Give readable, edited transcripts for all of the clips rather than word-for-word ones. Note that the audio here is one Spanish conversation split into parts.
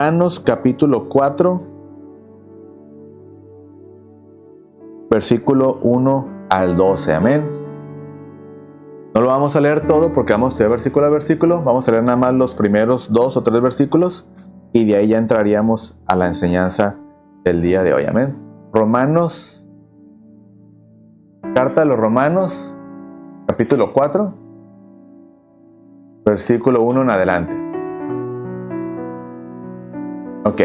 Romanos capítulo 4, versículo 1 al 12. Amén. No lo vamos a leer todo porque vamos a estudiar versículo a versículo. Vamos a leer nada más los primeros 2 o 3 versículos y de ahí ya entraríamos a la enseñanza del día de hoy. Amén. Romanos, carta a los Romanos, capítulo 4, versículo 1 en adelante. Ok.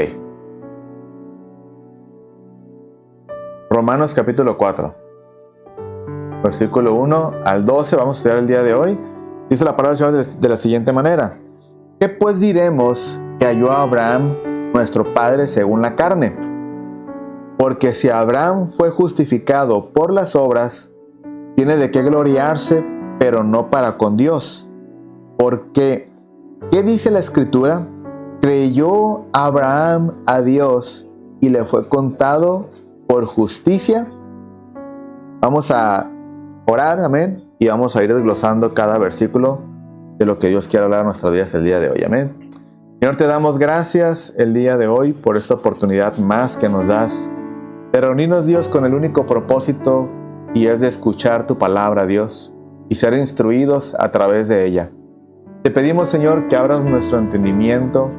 Romanos capítulo 4, versículo 1 al 12, vamos a estudiar el día de hoy. Dice la palabra del Señor de la siguiente manera: ¿Qué pues diremos que halló a Abraham, nuestro padre, según la carne? Porque si Abraham fue justificado por las obras, tiene de qué gloriarse, pero no para con Dios. Porque, ¿qué dice la Escritura? Creyó Abraham a Dios y le fue contado por justicia. Vamos a orar, amén, y vamos a ir desglosando cada versículo de lo que Dios quiere hablar a nuestras vidas el día de hoy, amén. Señor, te damos gracias el día de hoy por esta oportunidad más que nos das de reunirnos, Dios, con el único propósito, y es de escuchar tu palabra, Dios, y ser instruidos a través de ella. Te pedimos, Señor, que abras nuestro entendimiento,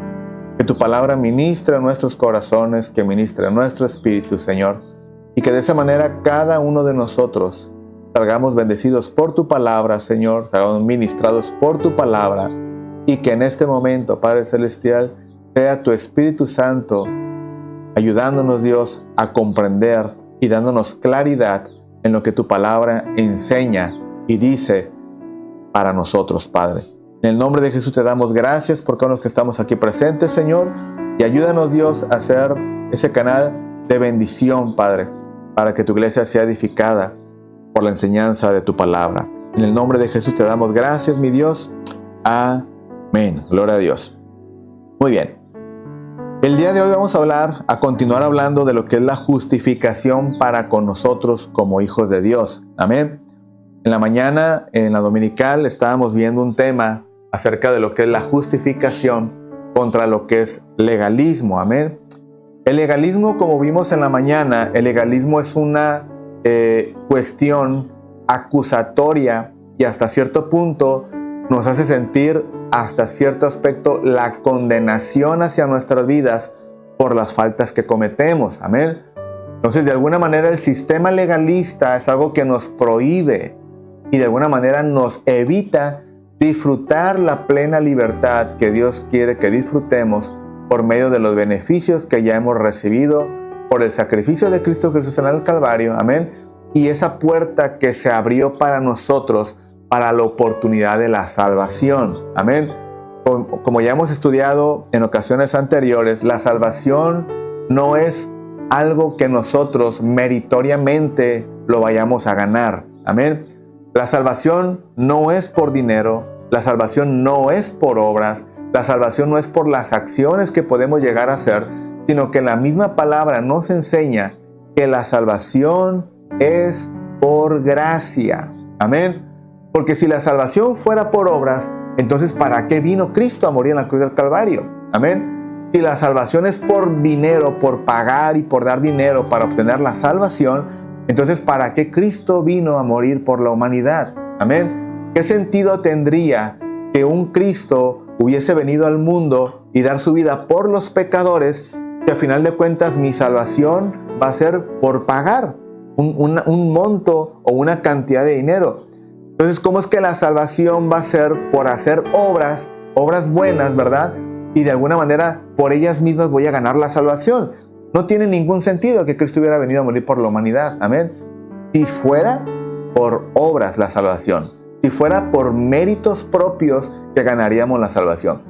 que tu palabra ministre a nuestros corazones, que ministre a nuestro espíritu, Señor, y que de esa manera cada uno de nosotros salgamos bendecidos por tu palabra, Señor, salgamos ministrados por tu palabra, y que en este momento, Padre Celestial, sea tu Espíritu Santo ayudándonos, Dios, a comprender y dándonos claridad en lo que tu palabra enseña y dice para nosotros, Padre. En el nombre de Jesús te damos gracias por todos los que estamos aquí presentes, Señor, y ayúdanos, Dios, a ser ese canal de bendición, Padre, para que tu iglesia sea edificada por la enseñanza de tu palabra. En el nombre de Jesús te damos gracias, mi Dios. Amén. Gloria a Dios. Muy bien. El día de hoy vamos a continuar hablando de lo que es la justificación para con nosotros como hijos de Dios. Amén. En la mañana, en la dominical, estábamos viendo un tema acerca de lo que es la justificación contra lo que es legalismo. Amén. El legalismo, como vimos en la mañana, el legalismo es una cuestión acusatoria y hasta cierto punto nos hace sentir hasta cierto aspecto la condenación hacia nuestras vidas por las faltas que cometemos. Amén. Entonces, de alguna manera, el sistema legalista es algo que nos prohíbe y de alguna manera nos evita disfrutar la plena libertad que Dios quiere que disfrutemos por medio de los beneficios que ya hemos recibido por el sacrificio de Cristo Jesús en el Calvario. Amén. Y esa puerta que se abrió para nosotros para la oportunidad de la salvación. Amén. Como ya hemos estudiado en ocasiones anteriores, la salvación no es algo que nosotros meritoriamente lo vayamos a ganar. Amén. La salvación no es por dinero, la salvación no es por obras, la salvación no es por las acciones que podemos llegar a hacer, sino que la misma palabra nos enseña que la salvación es por gracia. Amén. Porque si la salvación fuera por obras, entonces ¿para qué vino Cristo a morir en la cruz del Calvario? Amén. Si la salvación es por dinero, por pagar y por dar dinero para obtener la salvación, entonces ¿para qué Cristo vino a morir por la humanidad? Amén. ¿Qué sentido tendría que un Cristo hubiese venido al mundo y dar su vida por los pecadores, que al final de cuentas mi salvación va a ser por pagar un monto o una cantidad de dinero? Entonces, ¿cómo es que la salvación va a ser por hacer obras buenas, verdad? Y de alguna manera, por ellas mismas voy a ganar la salvación. No tiene ningún sentido que Cristo hubiera venido a morir por la humanidad. Amén. Si fuera por obras la salvación, si fuera por méritos propios, que ganaríamos la salvación.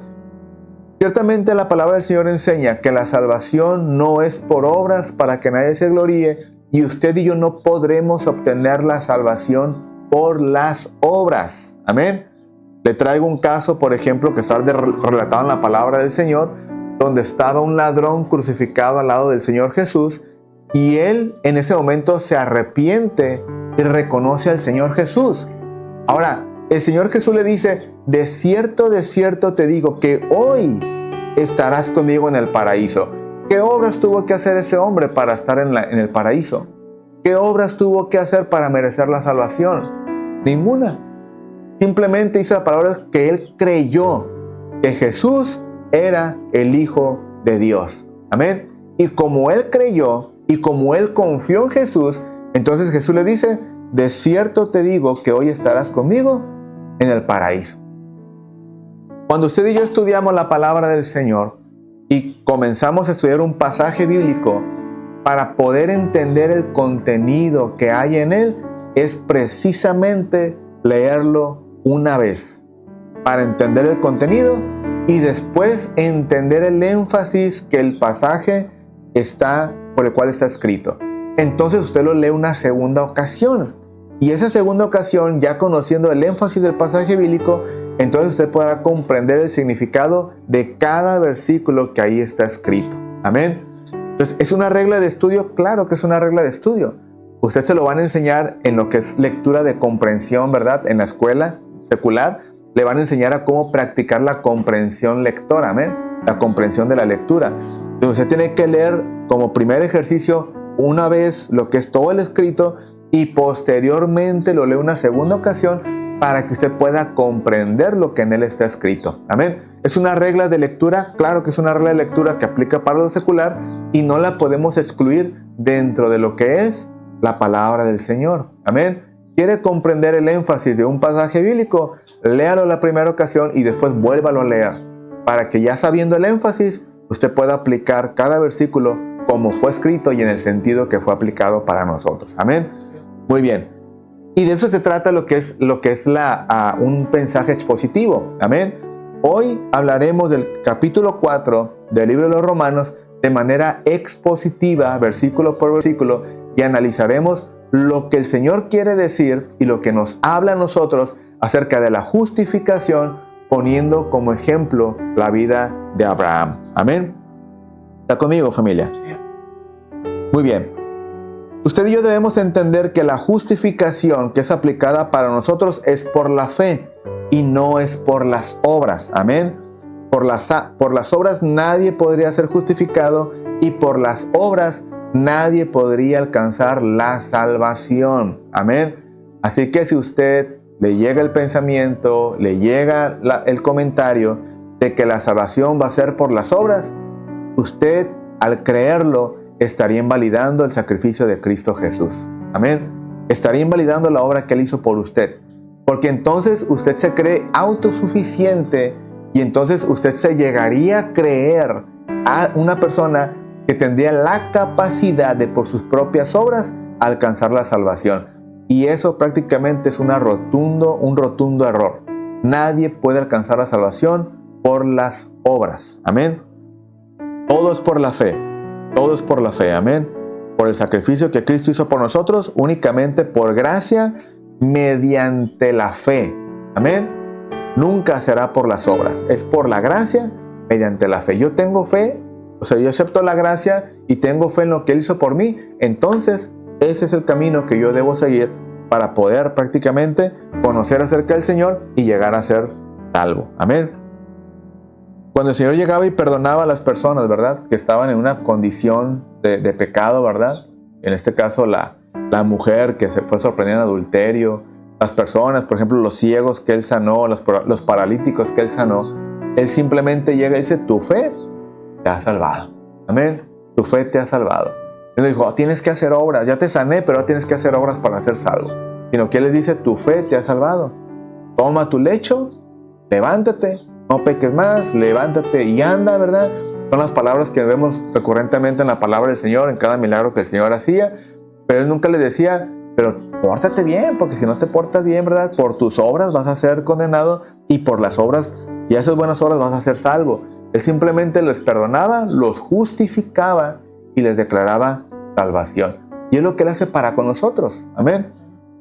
Ciertamente la palabra del Señor enseña que la salvación no es por obras para que nadie se gloríe, y usted y yo no podremos obtener la salvación por las obras. Amén. Le traigo un caso, por ejemplo, que está relatado en la palabra del Señor, donde estaba un ladrón crucificado al lado del Señor Jesús, y él en ese momento se arrepiente y reconoce al Señor Jesús. Ahora, el Señor Jesús le dice: de cierto te digo que hoy estarás conmigo en el paraíso. ¿Qué obras tuvo que hacer ese hombre para estar en el paraíso? ¿Qué obras tuvo que hacer para merecer la salvación? Ninguna. Simplemente dice la palabra que él creyó que Jesús era el Hijo de Dios. Amén. Y como él creyó y como él confió en Jesús, entonces Jesús le dice, de cierto te digo que hoy estarás conmigo en el paraíso. Cuando usted y yo estudiamos la palabra del Señor y comenzamos a estudiar un pasaje bíblico para poder entender el contenido que hay en él, es precisamente leerlo una vez para entender el contenido y después entender el énfasis que el pasaje por el cual está escrito. Entonces usted lo lee una segunda ocasión y esa segunda ocasión, ya conociendo el énfasis del pasaje bíblico, entonces usted podrá comprender el significado de cada versículo que ahí está escrito. Amén. Entonces, ¿es una regla de estudio? Claro que es una regla de estudio. Usted se lo van a enseñar en lo que es lectura de comprensión, ¿verdad? En la escuela secular le van a enseñar a cómo practicar la comprensión lectora, amén. La comprensión de la lectura. Entonces, usted tiene que leer como primer ejercicio una vez lo que es todo el escrito y posteriormente lo lee una segunda ocasión para que usted pueda comprender lo que en él está escrito. Amén. ¿Es una regla de lectura? Claro que es una regla de lectura que aplica para lo secular y no la podemos excluir dentro de lo que es la palabra del Señor. Amén. ¿Quiere comprender el énfasis de un pasaje bíblico? Léalo la primera ocasión y después vuélvalo a leer, para que ya sabiendo el énfasis, usted pueda aplicar cada versículo como fue escrito y en el sentido que fue aplicado para nosotros. Amén. Muy bien. Y de eso se trata lo que es un mensaje expositivo. Amén. Hoy hablaremos del capítulo 4 del libro de los Romanos de manera expositiva, versículo por versículo, y analizaremos lo que el Señor quiere decir y lo que nos habla a nosotros acerca de la justificación, poniendo como ejemplo la vida de Abraham. Amén. ¿Está conmigo, familia? Muy bien. Usted y yo debemos entender que la justificación que es aplicada para nosotros es por la fe y no es por las obras. Amén. Por las obras nadie podría ser justificado y por las obras nadie podría alcanzar la salvación. Amén. Así que si usted le llega el pensamiento, le llega el comentario de que la salvación va a ser por las obras, usted al creerlo estaría invalidando el sacrificio de Cristo Jesús. Amén. Estaría invalidando la obra que Él hizo por usted. Porque entonces usted se cree autosuficiente y entonces usted se llegaría a creer a una persona que tendría la capacidad de por sus propias obras alcanzar la salvación. Y eso prácticamente es un rotundo error. Nadie puede alcanzar la salvación por las obras. Amén. Todo es por la fe. Todo es por la fe, amén. Por el sacrificio que Cristo hizo por nosotros, únicamente por gracia, mediante la fe. Amén. Nunca será por las obras. Es por la gracia, mediante la fe. Yo tengo fe, yo acepto la gracia y tengo fe en lo que Él hizo por mí. Entonces, ese es el camino que yo debo seguir para poder prácticamente conocer acerca del Señor y llegar a ser salvo. Amén. Cuando el Señor llegaba y perdonaba a las personas, ¿verdad? Que estaban en una condición de pecado, ¿verdad? En este caso, la mujer que se fue sorprendida en adulterio, las personas, por ejemplo, los ciegos que Él sanó, los paralíticos que Él sanó, Él simplemente llega y dice, tu fe te ha salvado. Amén. Tu fe te ha salvado. Él le dijo, tienes que hacer obras, ya te sané, pero ahora tienes que hacer obras para ser salvo. Sino que Él les dice, tu fe te ha salvado. Toma tu lecho, levántate. No peques más, levántate y anda, ¿verdad? Son las palabras que vemos recurrentemente en la palabra del Señor, en cada milagro que el Señor hacía. Pero Él nunca le decía, pero pórtate bien, porque si no te portas bien, ¿verdad? Por tus obras vas a ser condenado y por las obras, si haces buenas obras, vas a ser salvo. Él simplemente les perdonaba, los justificaba y les declaraba salvación. Y es lo que Él hace para con nosotros. Amén.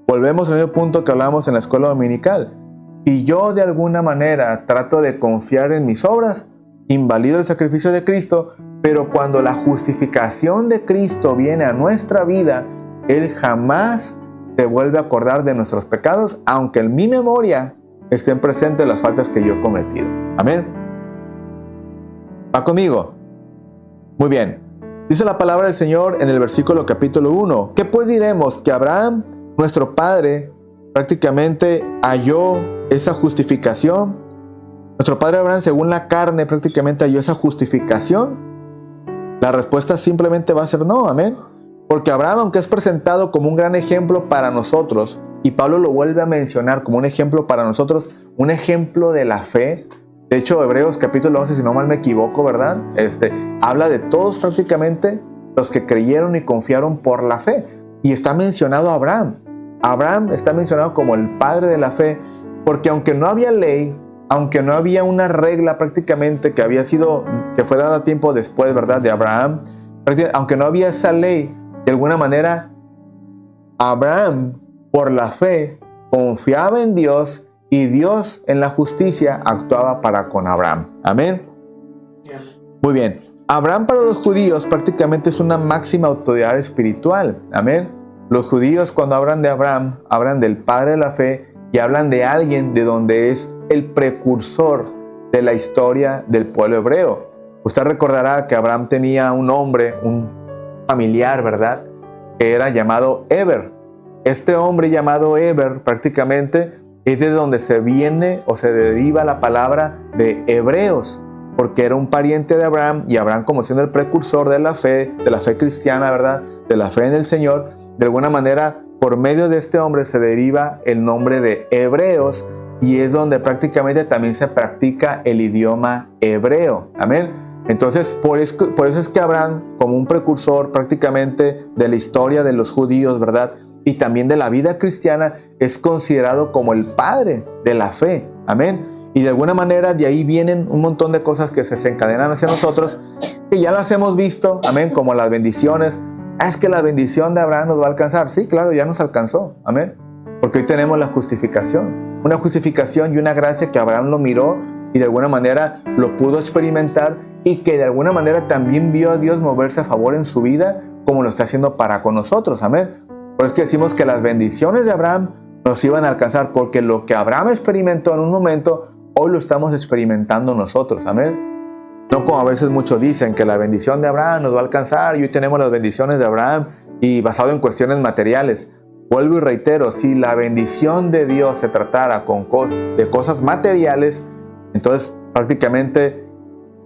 Volvemos al mismo punto que hablamos en la escuela dominical. Y yo de alguna manera trato de confiar en mis obras, invalido el sacrificio de Cristo, pero cuando la justificación de Cristo viene a nuestra vida, Él jamás se vuelve a acordar de nuestros pecados, aunque en mi memoria estén presentes las faltas que yo he cometido. Amén. ¿Va conmigo? Muy bien. Dice la palabra del Señor en el versículo capítulo 1. ¿Qué pues diremos? Que Abraham, nuestro padre, prácticamente halló esa justificación. Nuestro padre Abraham, según la carne, prácticamente halló esa justificación. La respuesta simplemente va a ser no, amén. Porque Abraham, aunque es presentado como un gran ejemplo para nosotros, y Pablo lo vuelve a mencionar como un ejemplo para nosotros, un ejemplo de la fe. De hecho, Hebreos capítulo 11, si no mal me equivoco, ¿verdad? Habla de todos prácticamente los que creyeron y confiaron por la fe. Y está mencionado Abraham. Abraham está mencionado como el padre de la fe, porque aunque no había ley, aunque no había una regla prácticamente que fue dada tiempo después, ¿verdad? De Abraham, aunque no había esa ley, de alguna manera, Abraham, por la fe, confiaba en Dios y Dios en la justicia actuaba para con Abraham. Amén. Muy bien. Abraham para los judíos prácticamente es una máxima autoridad espiritual. Amén. Los judíos cuando hablan de Abraham, hablan del padre de la fe y hablan de alguien de donde es el precursor de la historia del pueblo hebreo. Usted recordará que Abraham tenía un hombre, un familiar, ¿verdad? Que era llamado Eber. Este hombre llamado Eber prácticamente es de donde se viene o se deriva la palabra de hebreos, porque era un pariente de Abraham y Abraham, como siendo el precursor de la fe cristiana, ¿verdad? De la fe en el Señor, de alguna manera por medio de este hombre se deriva el nombre de hebreos y es donde prácticamente también se practica el idioma hebreo. Amén. Entonces, por eso es que Abraham, como un precursor prácticamente de la historia de los judíos, ¿verdad? Y también de la vida cristiana, es considerado como el padre de la fe. Amén. Y de alguna manera de ahí vienen un montón de cosas que se desencadenan hacia nosotros, que ya las hemos visto, amén, como las bendiciones. Es que la bendición de Abraham nos va a alcanzar. Sí, claro, ya nos alcanzó. Amén. Porque hoy tenemos la justificación. Una justificación y una gracia que Abraham lo miró y de alguna manera lo pudo experimentar y que de alguna manera también vio a Dios moverse a favor en su vida como lo está haciendo para con nosotros. Amén. Por eso es que decimos que las bendiciones de Abraham nos iban a alcanzar porque lo que Abraham experimentó en un momento, hoy lo estamos experimentando nosotros. Amén. No como a veces muchos dicen que la bendición de Abraham nos va a alcanzar y hoy tenemos las bendiciones de Abraham y basado en cuestiones materiales. Vuelvo y reitero, si la bendición de Dios se tratara de cosas materiales, entonces prácticamente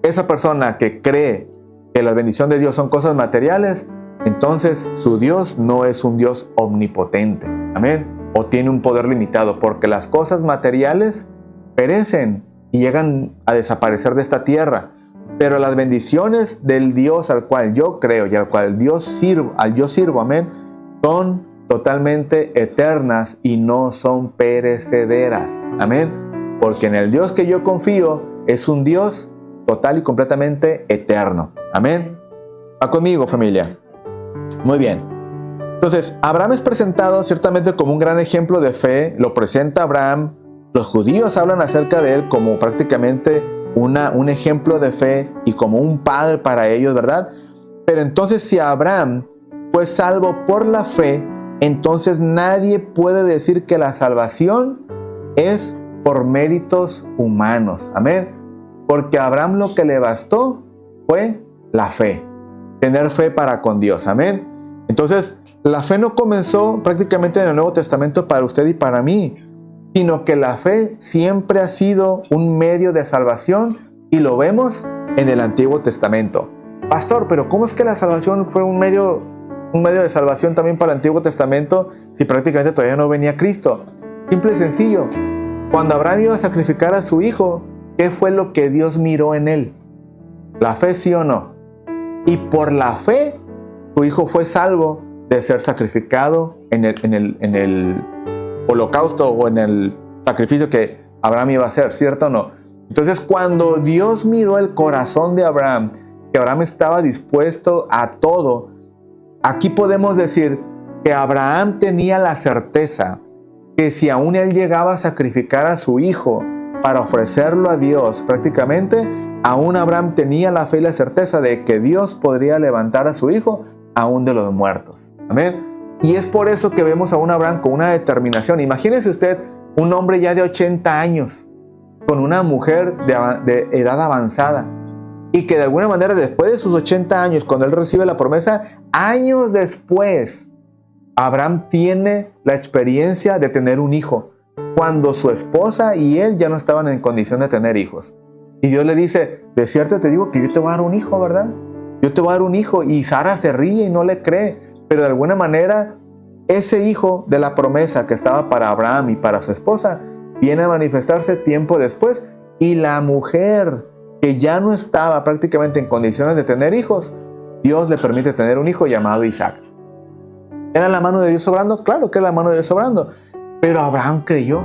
esa persona que cree que la bendición de Dios son cosas materiales, entonces su Dios no es un Dios omnipotente. Amén. O tiene un poder limitado, porque las cosas materiales perecen y llegan a desaparecer de esta tierra. Pero las bendiciones del Dios al cual yo creo y al cual yo sirvo, amén, son totalmente eternas y no son perecederas. Amén. Porque en el Dios que yo confío es un Dios total y completamente eterno. Amén. Va conmigo, familia. Muy bien. Entonces, Abraham es presentado ciertamente como un gran ejemplo de fe. Lo presenta Abraham. Los judíos hablan acerca de él como prácticamente un ejemplo de fe y como un padre para ellos, ¿verdad? Pero entonces, si Abraham fue salvo por la fe, entonces nadie puede decir que la salvación es por méritos humanos. Amén. Porque a Abraham lo que le bastó fue la fe. Tener fe para con Dios. Amén. Entonces, la fe no comenzó prácticamente en el Nuevo Testamento para usted y para mí, sino que la fe siempre ha sido un medio de salvación y lo vemos en el Antiguo Testamento. Pastor, pero ¿cómo es que la salvación fue un medio de salvación también para el Antiguo Testamento si prácticamente todavía no venía Cristo? Simple y sencillo. Cuando Abraham iba a sacrificar a su hijo, ¿qué fue lo que Dios miró en él? ¿La fe, sí o no? Y por la fe, su hijo fue salvo de ser sacrificado en el holocausto o en el sacrificio que Abraham iba a hacer, ¿cierto o no? Entonces, cuando Dios miró el corazón de Abraham, que Abraham estaba dispuesto a todo, aquí podemos decir que Abraham tenía la certeza que si aún él llegaba a sacrificar a su hijo para ofrecerlo a Dios, prácticamente, aún Abraham tenía la fe y la certeza de que Dios podría levantar a su hijo aún de los muertos. Amén. Y es por eso que vemos a un Abraham con una determinación. Imagínese usted un hombre ya de 80 años, con una mujer de edad avanzada. Y que de alguna manera después de sus 80 años, cuando él recibe la promesa, años después, Abraham tiene la experiencia de tener un hijo, cuando su esposa y él ya no estaban en condición de tener hijos. Y Dios le dice, de cierto te digo que yo te voy a dar un hijo, ¿verdad? Yo te voy a dar un hijo. Y Sara se ríe y no le cree. Pero de alguna manera, ese hijo de la promesa que estaba para Abraham y para su esposa, viene a manifestarse tiempo después. Y la mujer que ya no estaba prácticamente en condiciones de tener hijos, Dios le permite tener un hijo llamado Isaac. ¿Era la mano de Dios obrando? Claro que era la mano de Dios obrando. Pero Abraham creyó.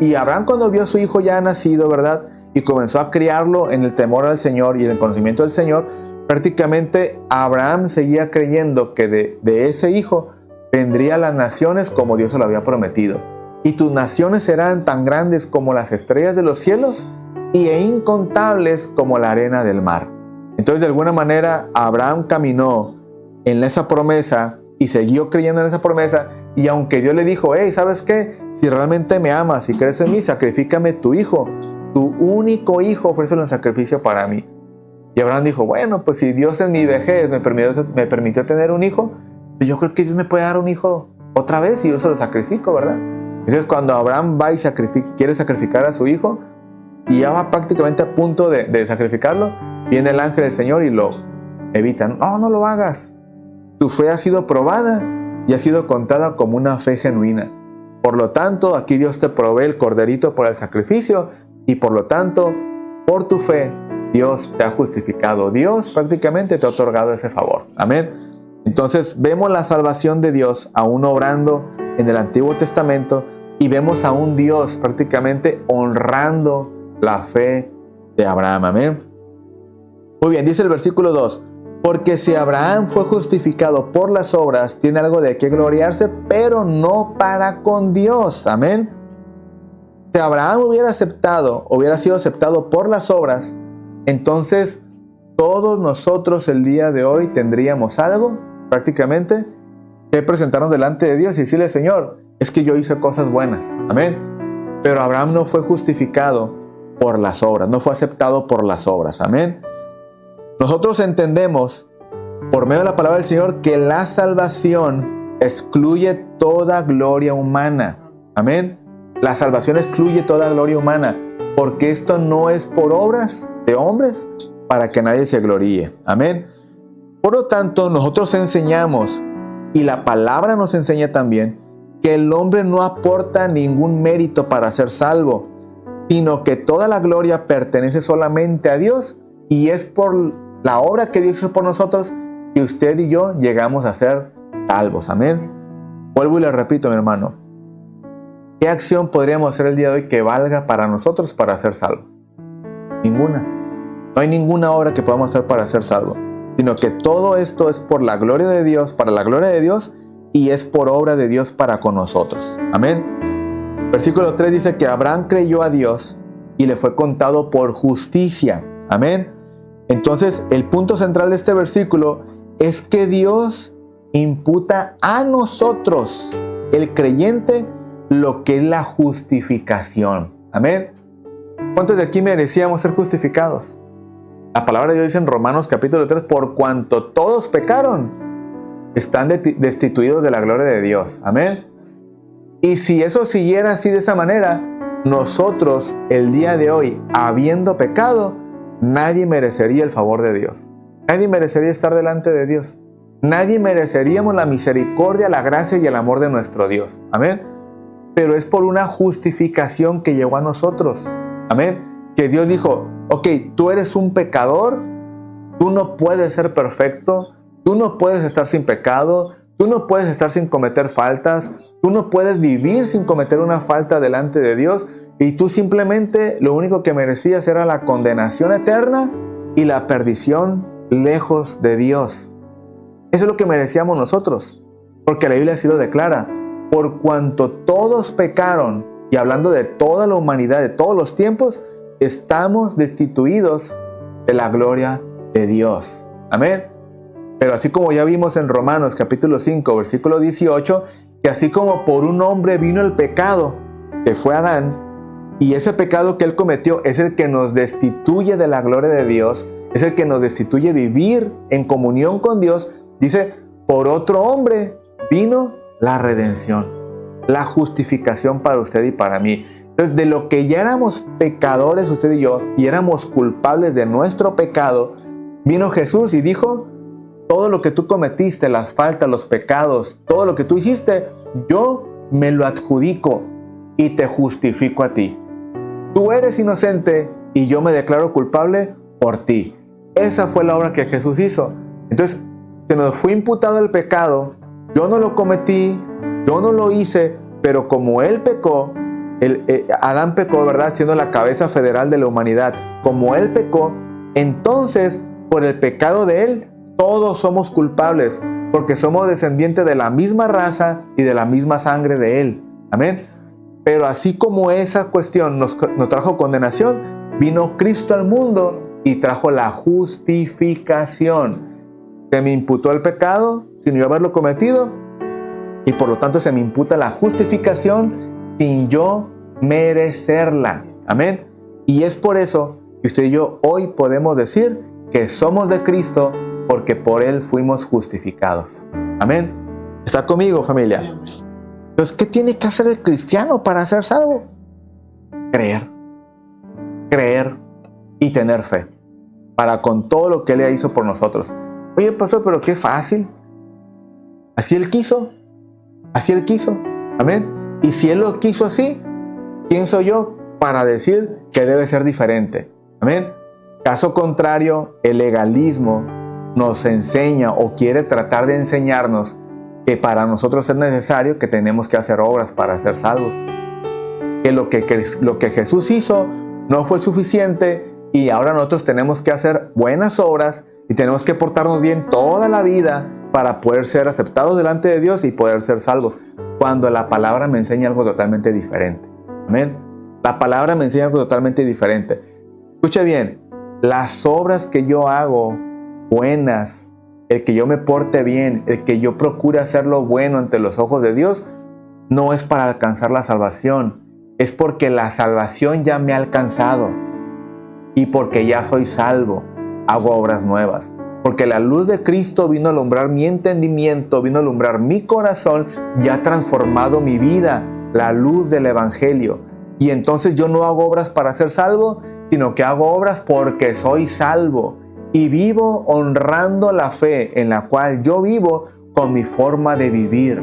Y Abraham, cuando vio a su hijo ya nacido, ¿verdad?, y comenzó a criarlo en el temor al Señor y en el conocimiento del Señor, prácticamente Abraham seguía creyendo que de ese hijo vendrían las naciones como Dios se lo había prometido. Y tus naciones serán tan grandes como las estrellas de los cielos e incontables como la arena del mar. Entonces, de alguna manera, Abraham caminó en esa promesa y siguió creyendo en esa promesa. Y aunque Dios le dijo, hey, ¿sabes qué? Si realmente me amas y crees en mí, sacrifícame tu hijo. Tu único hijo, ofrécelo en sacrificio para mí. Y Abraham dijo, bueno, pues si Dios en mi vejez me permitió tener un hijo, pues yo creo que Dios me puede dar un hijo otra vez y yo se lo sacrifico, ¿verdad? Entonces cuando Abraham va y quiere sacrificar a su hijo, y ya va prácticamente a punto de sacrificarlo, viene el ángel del Señor y lo evita. No lo hagas. Tu fe ha sido probada y ha sido contada como una fe genuina. Por lo tanto, aquí Dios te provee el corderito por el sacrificio y por lo tanto, por tu fe, Dios te ha justificado. Dios prácticamente te ha otorgado ese favor. Amén. Entonces vemos la salvación de Dios aún obrando en el Antiguo Testamento y vemos a un Dios prácticamente honrando la fe de Abraham. Amén. Muy bien, dice el versículo 2. Porque si Abraham fue justificado por las obras, tiene algo de qué gloriarse, pero no para con Dios. Amén. Si Abraham hubiera sido aceptado por las obras, entonces todos nosotros el día de hoy tendríamos algo, prácticamente, que presentarnos delante de Dios y decirle, Señor, es que yo hice cosas buenas. Amén. Pero Abraham no fue justificado por las obras, no fue aceptado por las obras. Amén. Nosotros entendemos, por medio de la palabra del Señor, que la salvación excluye toda gloria humana. Amén. La salvación excluye toda gloria humana, porque esto no es por obras de hombres para que nadie se gloríe. Amén. Por lo tanto, nosotros enseñamos, y la palabra nos enseña también, que el hombre no aporta ningún mérito para ser salvo, sino que toda la gloria pertenece solamente a Dios, y es por la obra que Dios hizo por nosotros que usted y yo llegamos a ser salvos. Amén. Vuelvo y le repito, mi hermano. ¿Qué acción podríamos hacer el día de hoy que valga para nosotros para ser salvos? Ninguna. No hay ninguna obra que podamos hacer para ser salvos, sino que todo esto es por la gloria de Dios, para la gloria de Dios, y es por obra de Dios para con nosotros. Amén. Versículo 3 dice que Abraham creyó a Dios y le fue contado por justicia. Amén. Entonces, el punto central de este versículo es que Dios imputa a nosotros, el creyente, lo que es la justificación. Amén. ¿Cuántos de aquí merecíamos ser justificados? La palabra de Dios dice en Romanos capítulo 3, por cuanto todos pecaron, están destituidos de la gloria de Dios. Amén. Y si eso siguiera así de esa manera, nosotros el día de hoy, habiendo pecado, nadie merecería el favor de Dios. Nadie merecería estar delante de Dios. Nadie mereceríamos la misericordia, la gracia y el amor de nuestro Dios. Amén. Pero es por una justificación que llegó a nosotros. Amén. Que Dios dijo, ok, tú eres un pecador, tú no puedes ser perfecto, tú no puedes estar sin pecado, tú no puedes estar sin cometer faltas, tú no puedes vivir sin cometer una falta delante de Dios, y tú simplemente lo único que merecías era la condenación eterna y la perdición lejos de Dios. Eso es lo que merecíamos nosotros, porque la Biblia así lo declara. Por cuanto todos pecaron, y hablando de toda la humanidad, de todos los tiempos, estamos destituidos de la gloria de Dios. Amén. Pero así como ya vimos en Romanos capítulo 5, versículo 18, que así como por un hombre vino el pecado, que fue Adán, Y ese pecado que él cometió es el que nos destituye de la gloria de Dios, es el que nos destituye vivir en comunión con Dios. Dice, por otro hombre vino la redención, la justificación para usted y para mí. Entonces, de lo que ya éramos pecadores usted y yo, y éramos culpables de nuestro pecado, vino Jesús y dijo, todo lo que tú cometiste, las faltas, los pecados, todo lo que tú hiciste, yo me lo adjudico y te justifico a ti. Tú eres inocente y yo me declaro culpable por ti. Esa fue la obra que Jesús hizo. Entonces, se nos fue imputado el pecado. Yo no lo cometí, yo no lo hice, pero como él pecó, Adán pecó, ¿verdad? Siendo la cabeza federal de la humanidad. Como él pecó, entonces, por el pecado de él, todos somos culpables, porque somos descendientes de la misma raza y de la misma sangre de él. Amén. Pero así como esa cuestión nos trajo condenación, vino Cristo al mundo y trajo la justificación. Se me imputó el pecado sin yo haberlo cometido, y por lo tanto se me imputa la justificación sin yo merecerla. Amén. Y es por eso que usted y yo hoy podemos decir que somos de Cristo, porque por él fuimos justificados. Amén. ¿Está conmigo, familia? Entonces, ¿qué tiene que hacer el cristiano para ser salvo? Creer. Creer y tener fe para con todo lo que él hizo por nosotros. Oye, pastor, pero qué fácil. Así él quiso. Así él quiso. Amén. Y si él lo quiso así, ¿quién soy yo para decir que debe ser diferente? Amén. Caso contrario, el legalismo nos enseña o quiere tratar de enseñarnos que para nosotros es necesario que tenemos que hacer obras para ser salvos. Que lo que Jesús hizo no fue suficiente y ahora nosotros tenemos que hacer buenas obras y tenemos que portarnos bien toda la vida para poder ser aceptados delante de Dios y poder ser salvos. Cuando la palabra me enseña algo totalmente diferente. Amén. La palabra me enseña algo totalmente diferente. Escuche bien, las obras que yo hago buenas, el que yo me porte bien, el que yo procure hacer lo bueno ante los ojos de Dios, no es para alcanzar la salvación, es porque la salvación ya me ha alcanzado y porque ya soy salvo, hago obras nuevas. Porque la luz de Cristo vino a alumbrar mi entendimiento, vino a alumbrar mi corazón y ha transformado mi vida, la luz del Evangelio. Y entonces yo no hago obras para ser salvo, sino que hago obras porque soy salvo. Y vivo honrando la fe en la cual yo vivo con mi forma de vivir.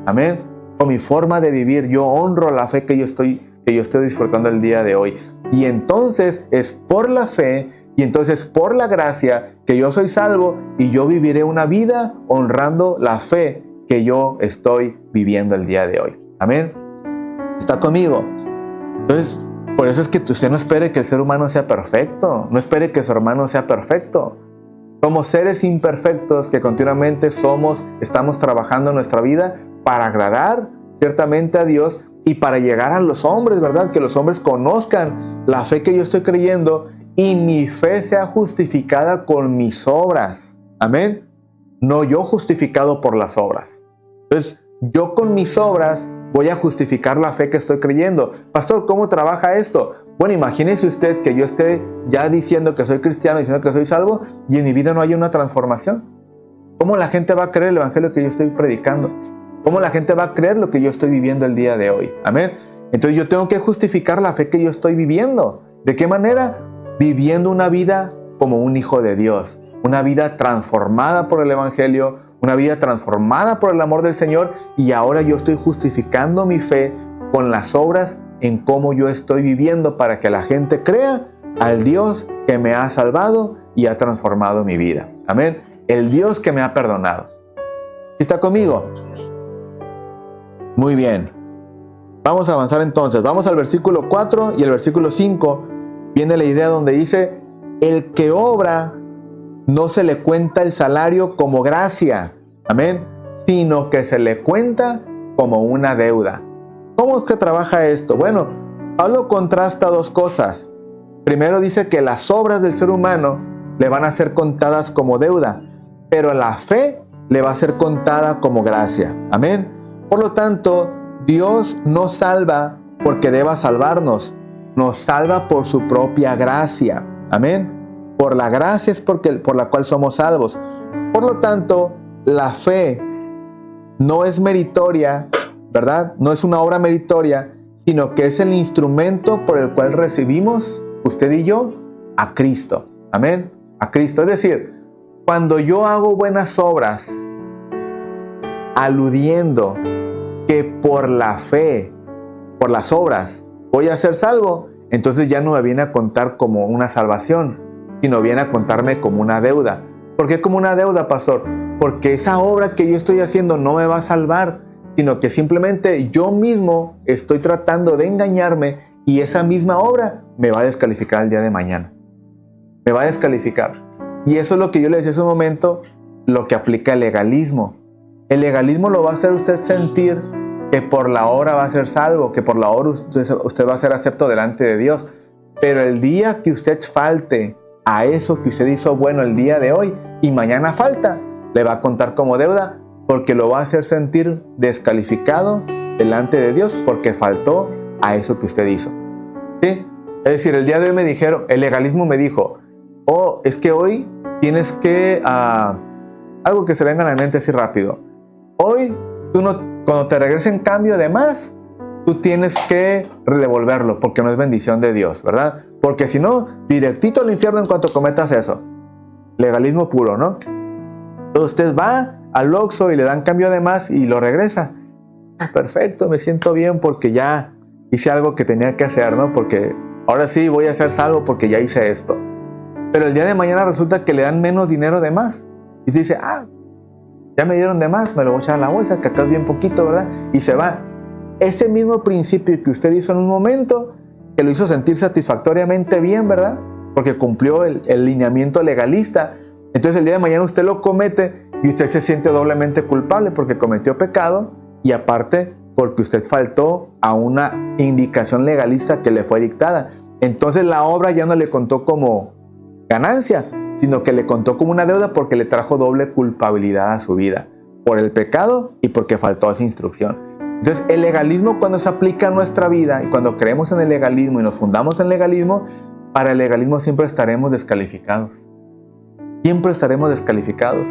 Amén. Con mi forma de vivir yo honro la fe que yo estoy disfrutando el día de hoy. Y entonces es por la fe y entonces por la gracia que yo soy salvo y yo viviré una vida honrando la fe que yo estoy viviendo el día de hoy. Amén. ¿Está conmigo? Entonces, por eso es que usted no espere que el ser humano sea perfecto. No espere que su hermano sea perfecto. Somos seres imperfectos que continuamente estamos trabajando en nuestra vida para agradar ciertamente a Dios y para llegar a los hombres, ¿verdad? Que los hombres conozcan la fe que yo estoy creyendo y mi fe sea justificada con mis obras. Amén. No yo justificado por las obras. Entonces, yo con mis obras voy a justificar la fe que estoy creyendo. Pastor, ¿cómo trabaja esto? Bueno, imagínese usted que yo esté ya diciendo que soy cristiano, diciendo que soy salvo, y en mi vida no haya una transformación. ¿Cómo la gente va a creer el evangelio que yo estoy predicando? ¿Cómo la gente va a creer lo que yo estoy viviendo el día de hoy? Amén. Entonces yo tengo que justificar la fe que yo estoy viviendo. ¿De qué manera? Viviendo una vida como un hijo de Dios. Una vida transformada por el evangelio, una vida transformada por el amor del Señor, y ahora yo estoy justificando mi fe con las obras en cómo yo estoy viviendo para que la gente crea al Dios que me ha salvado y ha transformado mi vida. Amén. El Dios que me ha perdonado. ¿Está conmigo? Muy bien. Vamos a avanzar entonces. Vamos al versículo 4 y el versículo 5. Viene la idea donde dice, el que obra no se le cuenta el salario como gracia, amén, sino que se le cuenta como una deuda. ¿Cómo es que trabaja esto? Bueno, Pablo contrasta dos cosas. Primero dice que las obras del ser humano le van a ser contadas como deuda, pero la fe le va a ser contada como gracia, amén. Por lo tanto, Dios no salva porque deba salvarnos. nos salva por su propia gracia. Amén. Por la gracia es por la cual somos salvos. Por lo tanto, la fe no es meritoria, ¿verdad? No es una obra meritoria, sino que es el instrumento por el cual recibimos, usted y yo, a Cristo. Amén. A Cristo. Es decir, cuando yo hago buenas obras, aludiendo que por la fe, por las obras, voy a ser salvo, entonces ya no me viene a contar como una salvación, sino viene a contarme como una deuda. ¿Por qué como una deuda, pastor? Porque esa obra que yo estoy haciendo no me va a salvar, sino que simplemente yo mismo estoy tratando de engañarme y esa misma obra me va a descalificar el día de mañana. Me va a descalificar. Y eso es lo que yo le decía hace un momento, lo que aplica el legalismo. El legalismo lo va a hacer usted sentir que por la obra va a ser salvo, que por la obra usted va a ser acepto delante de Dios. Pero el día que usted falte a eso que usted hizo bueno el día de hoy y mañana falta, le va a contar como deuda porque lo va a hacer sentir descalificado delante de Dios porque faltó a eso que usted hizo. ¿Sí? Es decir, el día de hoy me dijeron, el legalismo me dijo, oh, es que hoy tienes que, algo que se venga a la mente así rápido, hoy cuando te regresen cambio de más, tú tienes que devolverlo porque no es bendición de Dios, ¿verdad? Porque si no, directito al infierno en cuanto cometas eso. Legalismo puro, ¿no? Entonces usted va al Oxxo y le dan cambio de más y lo regresa. Perfecto, me siento bien porque ya hice algo que tenía que hacer, ¿no? Porque ahora sí voy a ser salvo porque ya hice esto. Pero el día de mañana resulta que le dan menos dinero de más. Y se dice, ya me dieron de más, me lo voy a echar a la bolsa, que acá es bien poquito, ¿verdad? Y se va. Ese mismo principio que usted hizo en un momento, que lo hizo sentir satisfactoriamente bien, ¿verdad? Porque cumplió el lineamiento legalista. Entonces el día de mañana usted lo comete y usted se siente doblemente culpable porque cometió pecado y aparte porque usted faltó a una indicación legalista que le fue dictada. Entonces la obra ya no le contó como ganancia, sino que le contó como una deuda porque le trajo doble culpabilidad a su vida, por el pecado y porque faltó a esa instrucción. Entonces el legalismo, cuando se aplica a nuestra vida y cuando creemos en el legalismo y nos fundamos en el legalismo, para el legalismo siempre estaremos descalificados. Siempre estaremos descalificados,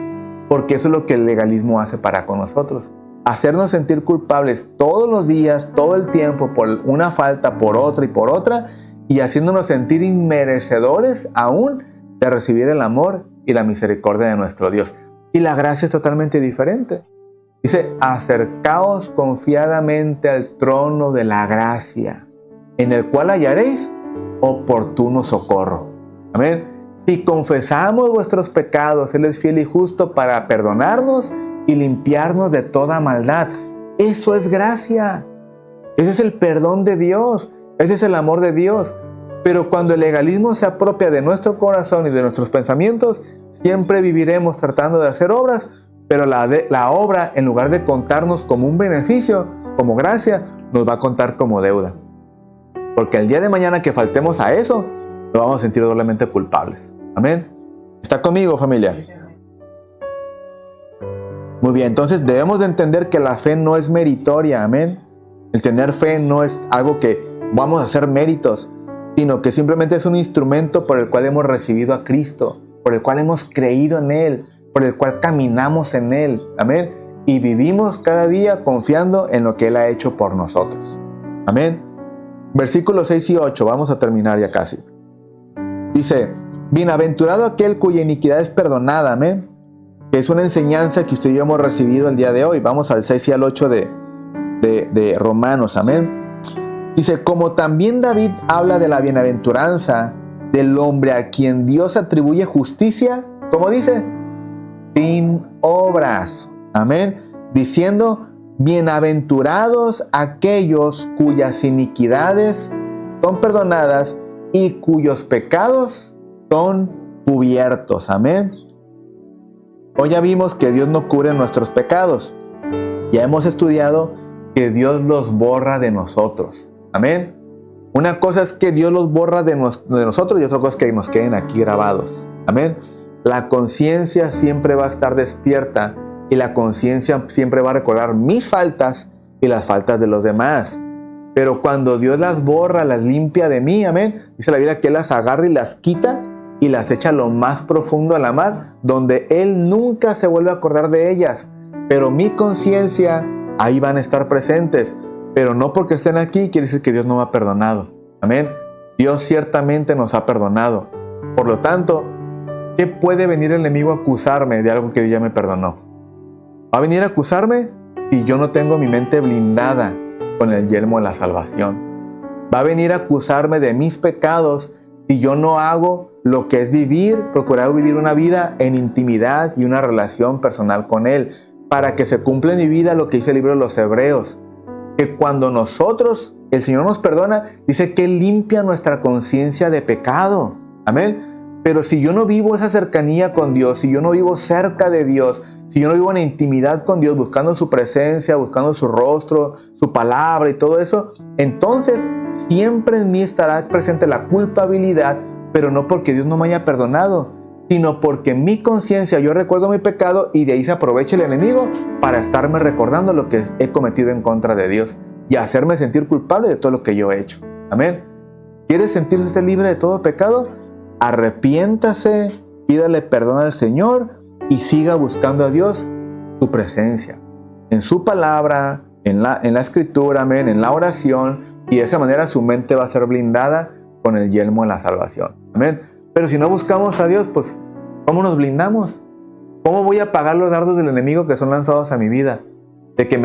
porque eso es lo que el legalismo hace para con nosotros. Hacernos sentir culpables todos los días, todo el tiempo, por una falta, por otra y por otra, y haciéndonos sentir inmerecedores aún de recibir el amor y la misericordia de nuestro Dios. Y la gracia es totalmente diferente. Dice, acercaos confiadamente al trono de la gracia, en el cual hallaréis oportuno socorro. Amén. Si confesamos vuestros pecados, Él es fiel y justo para perdonarnos y limpiarnos de toda maldad. Eso es gracia. Ese es el perdón de Dios. Ese es el amor de Dios. Pero cuando el legalismo se apropia de nuestro corazón y de nuestros pensamientos, siempre viviremos tratando de hacer obras, pero la obra, en lugar de contarnos como un beneficio, como gracia, nos va a contar como deuda. Porque el día de mañana que faltemos a eso, nos vamos a sentir doblemente culpables. Amén. ¿Está conmigo, familia? Muy bien, entonces debemos de entender que la fe no es meritoria. Amén. El tener fe no es algo que vamos a hacer méritos, sino que simplemente es un instrumento por el cual hemos recibido a Cristo, por el cual hemos creído en Él, por el cual caminamos en Él. Amén. Y vivimos cada día confiando en lo que Él ha hecho por nosotros. Amén. Versículos 6 y 8, vamos a terminar ya casi. Dice, bienaventurado aquel cuya iniquidad es perdonada, amén. Que es una enseñanza que usted y yo hemos recibido el día de hoy. Vamos al 6 y al 8 de Romanos, amén. Dice, como también David habla de la bienaventuranza del hombre a quien Dios atribuye justicia, ¿cómo dice? Sin obras, amén. Diciendo, bienaventurados aquellos cuyas iniquidades son perdonadas y cuyos pecados son cubiertos. Amén. Hoy ya vimos que Dios no cubre nuestros pecados. Ya hemos estudiado que Dios los borra de nosotros. Amén. Una cosa es que Dios los borra de nosotros y otra cosa es que nos queden aquí grabados. Amén. La conciencia siempre va a estar despierta y la conciencia siempre va a recordar mis faltas y las faltas de los demás. Pero cuando Dios las borra, las limpia de mí, amén, dice la Biblia que Él las agarra y las quita y las echa a lo más profundo de la mar, donde Él nunca se vuelve a acordar de ellas. Pero mi conciencia, ahí van a estar presentes. Pero no porque estén aquí quiere decir que Dios no me ha perdonado. Amén. Dios ciertamente nos ha perdonado. Por lo tanto, ¿qué puede venir el enemigo a acusarme de algo que Dios ya me perdonó? ¿Va a venir a acusarme si yo no tengo mi mente blindada con el yelmo de la salvación? ¿Va a venir a acusarme de mis pecados si yo no hago lo que es procurar vivir una vida en intimidad y una relación personal con Él? Para que se cumpla en mi vida lo que dice el libro de los Hebreos, que cuando el Señor nos perdona, dice que Él limpia nuestra conciencia de pecado. Amén. Pero si yo no vivo esa cercanía con Dios, si yo no vivo cerca de Dios, si yo no vivo en intimidad con Dios, buscando su presencia, buscando su rostro, su palabra y todo eso, entonces siempre en mí estará presente la culpabilidad, pero no porque Dios no me haya perdonado, sino porque en mi conciencia yo recuerdo mi pecado y de ahí se aprovecha el enemigo para estarme recordando lo que he cometido en contra de Dios y hacerme sentir culpable de todo lo que yo he hecho. Amén. ¿Quieres sentirse usted libre de todo pecado? Arrepiéntase, pídale perdón al Señor y siga buscando a Dios, su presencia, en su palabra, en la escritura, amén, en la oración, y de esa manera su mente va a ser blindada con el yelmo de la salvación. Amén. Pero si no buscamos a Dios, pues, ¿cómo nos blindamos? ¿Cómo voy a pagar los dardos del enemigo que son lanzados a mi vida? De que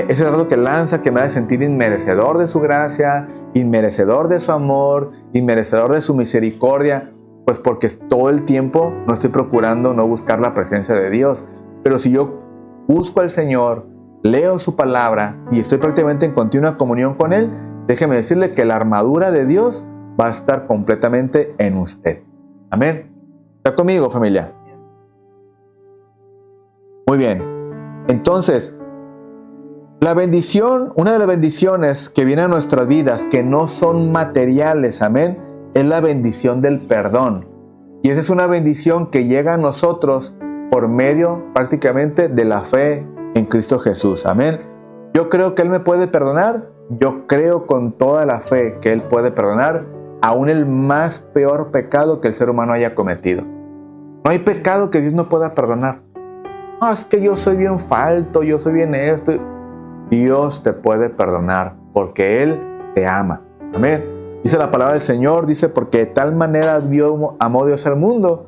ese dardo que lanza, que me hace sentir inmerecedor de su gracia, inmerecedor de su amor, inmerecedor de su misericordia, pues porque todo el tiempo no estoy procurando no buscar la presencia de Dios. Pero si yo busco al Señor, leo su palabra y estoy prácticamente en continua comunión con Él, déjeme decirle que la armadura de Dios va a estar completamente en usted. Amén. ¿Está conmigo, familia? Muy bien. Entonces, la bendición, una de las bendiciones que viene a nuestras vidas, que no son materiales, amén, es la bendición del perdón. Y esa es una bendición que llega a nosotros por medio prácticamente de la fe en Cristo Jesús. Amén. Yo creo que Él me puede perdonar. Yo creo con toda la fe que Él puede perdonar aún el más peor pecado que el ser humano haya cometido. No hay pecado que Dios no pueda perdonar. No, es que yo soy bien falto, yo soy bien esto. Dios te puede perdonar porque Él te ama. Amén. Dice la palabra del Señor, dice, porque de tal manera amó Dios al mundo,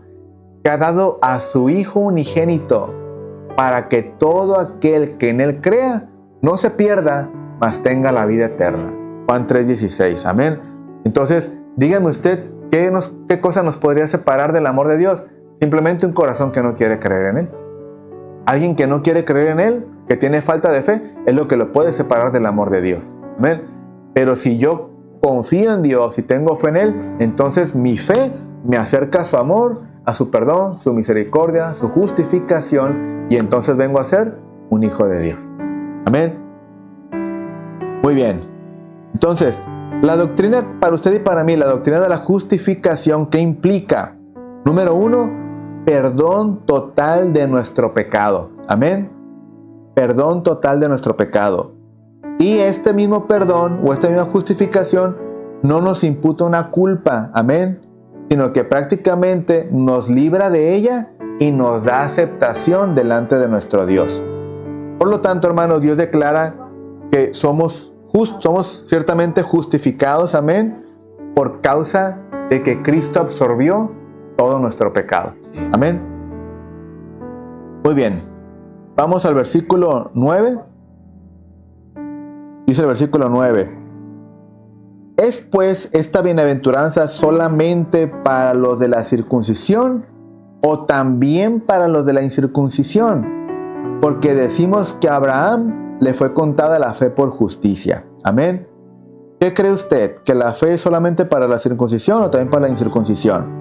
que ha dado a su Hijo unigénito, para que todo aquel que en Él crea no se pierda, mas tenga la vida eterna. Juan 3:16. Amén. Entonces, dígame usted, ¿qué cosa nos podría separar del amor de Dios? Simplemente un corazón que no quiere creer en Él. Alguien que no quiere creer en Él, que tiene falta de fe, es lo que lo puede separar del amor de Dios. Amén. Pero si yo confío en Dios y tengo fe en Él, entonces mi fe me acerca a su amor, a su perdón, su misericordia, su justificación, y entonces vengo a ser un hijo de Dios. Amén. Muy bien. Entonces, la doctrina para usted y para mí, la doctrina de la justificación, ¿qué implica? Número 1, perdón total de nuestro pecado. Amén. Perdón total de nuestro pecado. Y este mismo perdón o esta misma justificación no nos imputa una culpa. Amén. Sino que prácticamente nos libra de ella y nos da aceptación delante de nuestro Dios. Por lo tanto, hermanos, Dios declara que somos ciertamente justificados, amén, por causa de que Cristo absorbió todo nuestro pecado. Amén. Muy bien. Vamos al versículo 9. Dice el versículo 9. ¿Es pues esta bienaventuranza solamente para los de la circuncisión o también para los de la incircuncisión? Porque decimos que a Abraham le fue contada la fe por justicia. Amén. ¿Qué cree usted? ¿Que la fe es solamente para la circuncisión o también para la incircuncisión?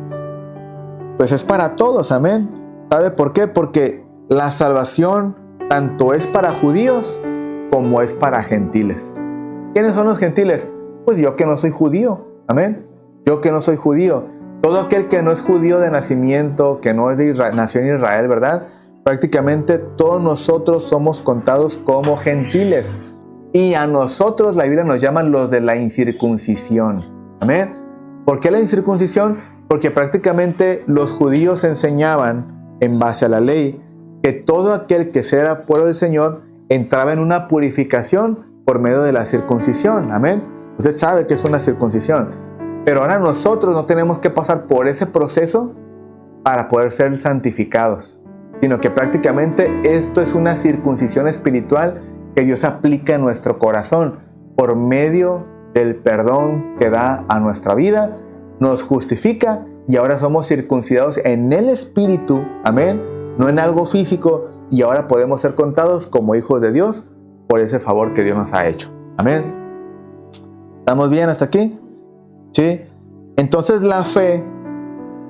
Pues es para todos, amén. ¿Sabe por qué? Porque la salvación tanto es para judíos como es para gentiles. ¿Quiénes son los gentiles? Pues yo que no soy judío, amén. Yo que no soy judío. Todo aquel que no es judío de nacimiento, que no es de nació en Israel, ¿verdad? Prácticamente todos nosotros somos contados como gentiles. y a nosotros la Biblia nos llama los de la incircuncisión. Amén. ¿Por qué la incircuncisión? Porque prácticamente los judíos enseñaban, en base a la ley, que todo aquel que era pueblo del Señor entraba en una purificación por medio de la circuncisión. Amén. Usted sabe que es una circuncisión. Pero ahora nosotros no tenemos que pasar por ese proceso para poder ser santificados, sino que prácticamente esto es una circuncisión espiritual que Dios aplica en nuestro corazón por medio del perdón que da a nuestra vida, nos justifica y ahora somos circuncidados en el espíritu, amén, no en algo físico, y ahora podemos ser contados como hijos de Dios por ese favor que Dios nos ha hecho. Amén. ¿Estamos bien hasta aquí? ¿Sí? Entonces la fe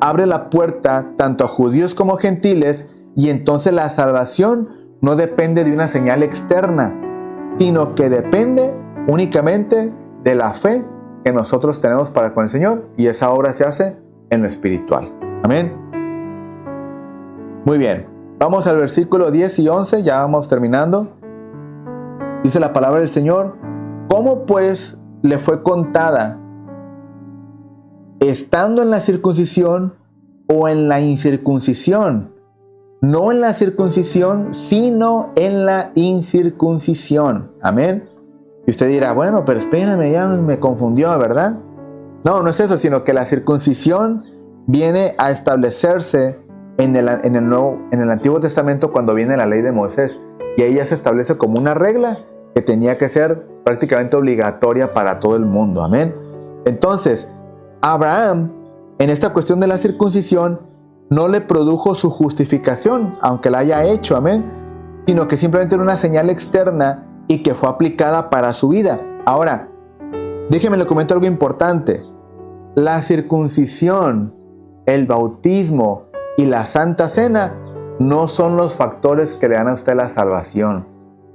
abre la puerta tanto a judíos como a gentiles, y entonces la salvación no depende de una señal externa, sino que depende únicamente de la fe que nosotros tenemos para con el Señor, y esa obra se hace en lo espiritual. Amén. Muy bien, vamos al versículo 10 y 11, ya vamos terminando. Dice la palabra del Señor: ¿cómo pues le fue contada, estando en la circuncisión o en la incircuncisión? No en la circuncisión, sino en la incircuncisión. Amén. Y usted dirá, bueno, pero espérame, ya me confundió, ¿verdad? No, no es eso, sino que la circuncisión viene a establecerse en el Antiguo Testamento cuando viene la ley de Moisés. Y ella se establece como una regla que tenía que ser prácticamente obligatoria para todo el mundo. Amén. Entonces, Abraham, en esta cuestión de la circuncisión, no le produjo su justificación, aunque la haya hecho, amén, sino que simplemente era una señal externa y que fue aplicada para su vida. Ahora, déjeme le comento algo importante. La circuncisión, el bautismo y la Santa Cena no son los factores que le dan a usted la salvación,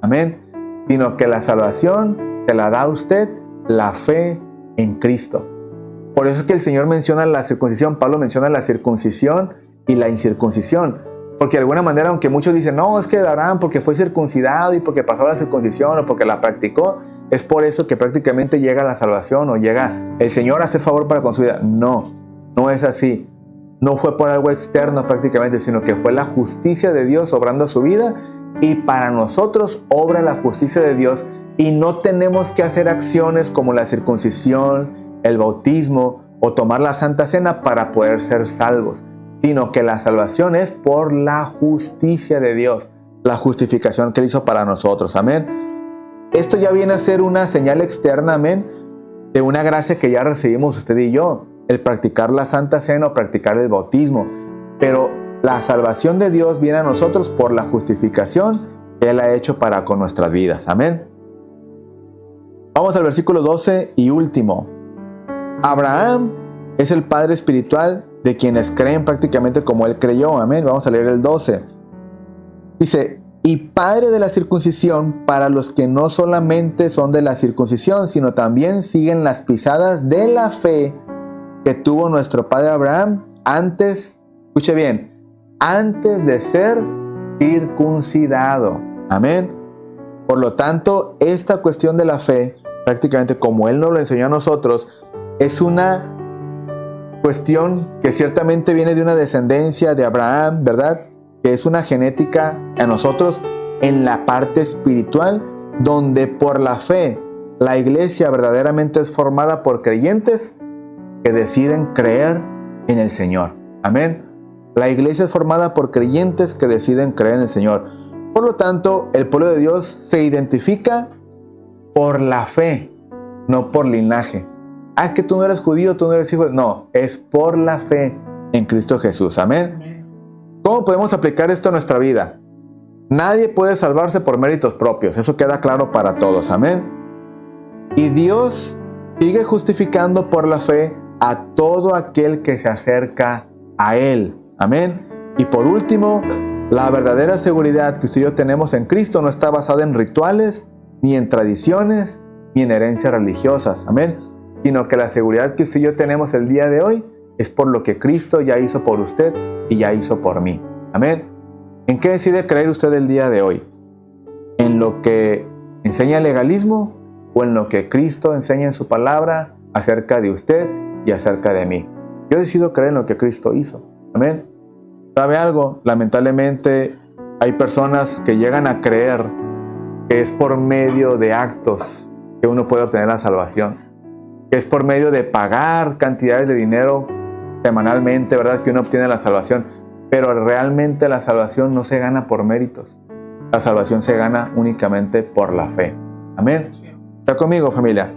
amén, sino que la salvación se la da a usted la fe en Cristo. Por eso es que el Señor menciona la circuncisión, Pablo menciona la circuncisión y la incircuncisión, porque de alguna manera, aunque muchos dicen, no, es que Abraham porque fue circuncidado y porque pasó la circuncisión o porque la practicó, es por eso que prácticamente llega la salvación o llega el Señor a hacer favor para con su vida. No, no es así. No fue por algo externo prácticamente, sino que fue la justicia de Dios obrando su vida, y para nosotros obra la justicia de Dios, y no tenemos que hacer acciones como la circuncisión, el bautismo o tomar la Santa Cena para poder ser salvos, sino que la salvación es por la justicia de Dios, la justificación que Él hizo para nosotros. Amén. Esto ya viene a ser una señal externa, amén, de una gracia que ya recibimos usted y yo, el practicar la Santa Cena o practicar el bautismo. Pero la salvación de Dios viene a nosotros por la justificación que Él ha hecho para con nuestras vidas. Amén. Vamos al versículo 12 y último. Abraham es el padre espiritual de quienes creen prácticamente como él creyó. Amén. Vamos a leer el 12. Dice, y padre de la circuncisión para los que no solamente son de la circuncisión, sino también siguen las pisadas de la fe que tuvo nuestro padre Abraham antes, escuche bien, antes de ser circuncidado. Amén. Por lo tanto, esta cuestión de la fe, prácticamente como él nos lo enseñó a nosotros, es una cuestión que ciertamente viene de una descendencia de Abraham, ¿verdad? Que es una genética a nosotros en la parte espiritual, donde por la fe la iglesia verdaderamente es formada por creyentes que deciden creer en el Señor. Amén. La iglesia es formada por creyentes que deciden creer en el Señor. Por lo tanto, el pueblo de Dios se identifica por la fe, no por linaje. Ah, es que tú no eres judío, tú no eres hijo. No, es por la fe en Cristo Jesús. Amén. ¿Cómo podemos aplicar esto a nuestra vida? Nadie puede salvarse por méritos propios. Eso queda claro para todos. Amén. Y Dios sigue justificando por la fe a todo aquel que se acerca a Él. Amén. Y por último, la verdadera seguridad que usted y yo tenemos en Cristo no está basada en rituales, ni en tradiciones, ni en herencias religiosas. Amén. Sino que la seguridad que usted y yo tenemos el día de hoy es por lo que Cristo ya hizo por usted y ya hizo por mí. Amén. ¿En qué decide creer usted el día de hoy? ¿En lo que ¿Enseña el legalismo o en lo que Cristo enseña en su palabra acerca de usted y acerca de mí? Yo decido creer en lo que Cristo hizo. Amén. ¿Sabe algo? Lamentablemente hay personas que llegan a creer que es por medio de actos que uno puede obtener la salvación. Que es por medio de pagar cantidades de dinero semanalmente, ¿verdad?, que uno obtiene la salvación. Pero realmente la salvación no se gana por méritos. La salvación se gana únicamente por la fe. Amén. ¿Está conmigo, familia?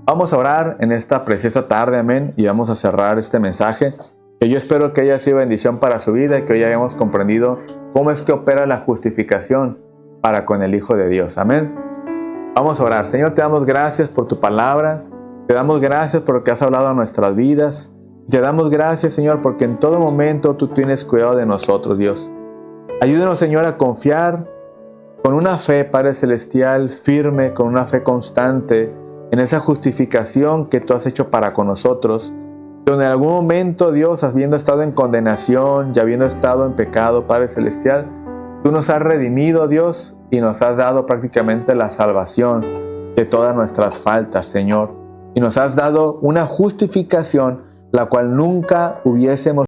Vamos a orar en esta preciosa tarde, amén, y vamos a cerrar este mensaje, que yo espero que haya sido bendición para su vida y que hoy hayamos comprendido cómo es que opera la justificación para con el Hijo de Dios. Amén. Vamos a orar. Señor, te damos gracias por tu palabra, te damos gracias por lo que has hablado a nuestras vidas, te damos gracias, Señor, porque en todo momento tú tienes cuidado de nosotros, Dios. Ayúdanos, Señor, a confiar con una fe, Padre Celestial, firme, con una fe constante, en esa justificación que tú has hecho para con nosotros, donde en algún momento, Dios, habiendo estado en condenación y habiendo estado en pecado, Padre Celestial, tú nos has redimido, Dios, y nos has dado prácticamente la salvación de todas nuestras faltas, Señor. Y nos has dado una justificación, la cual nunca hubiésemos